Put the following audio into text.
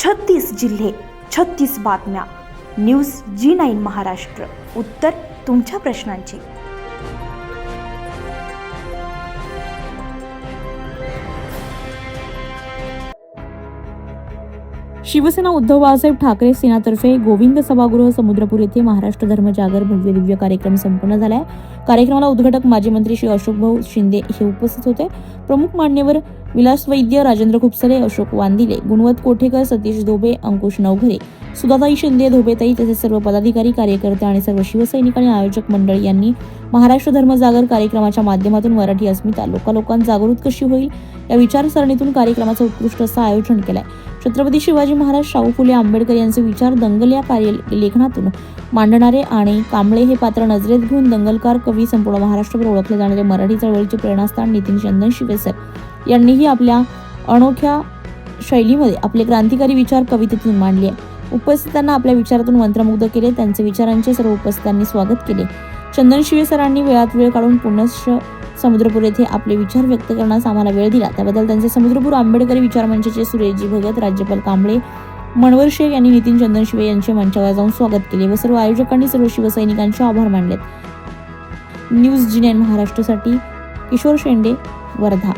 36 जिल्हे, 36 बातम्या. News G9 Maharashtra. उत्तर तुमच्या प्रश्नांची. शिवसेना उद्धव बाळासाहेब ठाकरे सेनातर्फे गोविंद सभागृह समुद्रपूर येथे महाराष्ट्र धर्म जागर भव्य दिव्य कार्यक्रम संपन्न झालाय. कार्यक्रमाला उद्घाटक माजी मंत्री श्री अशोक भाऊ शिंदे हे उपस्थित होते. प्रमुख मान्यवर विलास वैद्य, राजेंद्र खुपसले, अशोक वांदिले, गुणवंत कोठेकर, सतीश धोबे, अंकुश नवघरे, सुधाताई शिंदे, धोबेताई तसेच सर्व पदाधिकारी, कार्यकर्ते आणि सर्व शिवसैनिक आणि आयोजक मंडळी यांनी महाराष्ट्र धर्म जागर कार्यक्रमाच्या माध्यमातून मराठी अस्मिता लोकांत जागृत कशी होईल या विचारसरणीतून कार्यक्रमाचं उत्कृष्ट असं आयोजन केलंय. छत्रपती शिवाजी महाराज, शाहू फुले आंबेडकर यांचे विचार दंगल या कार्यलेखनातून मांडणारे आणि कांबळे हे पात्र नजरेत घेऊन दंगलकार कवी, संपूर्ण महाराष्ट्रभर ओळखले जाणारे मराठी चळवळीचे प्रेरणास्थान नितीन चंदन शिवेसर यांनीही आपल्या अनोख्या शैलीमध्ये आपले क्रांतिकारी विचार कवितेतून मांडले. उपस्थितांना आपल्या विचारातून मंत्रमुग्ध केले. त्यांचे विचारांचे सर्व उपस्थितांनी स्वागत केले. चंदन शिवेसरांनी वेळात वेळ काढून पुनश्च समुद्रपूर येथे आपले विचार व्यक्त करण्यास आम्हाला वेळ दिला त्याबद्दल त्यांचे समुद्रपूर आंबेडकरी विचार मंचाचे सुरेशजी भगत, राज्यपाल कांबळे, मनवर शेख यांनी नितीन चंदन शिवे यांचे मंचावर जाऊन स्वागत केले व सर्व आयोजकांनी सर्व शिवसैनिकांचे आभार मानलेत. न्यूज G9 महाराष्ट्रासाठी किशोर शेंडे, वर्धा.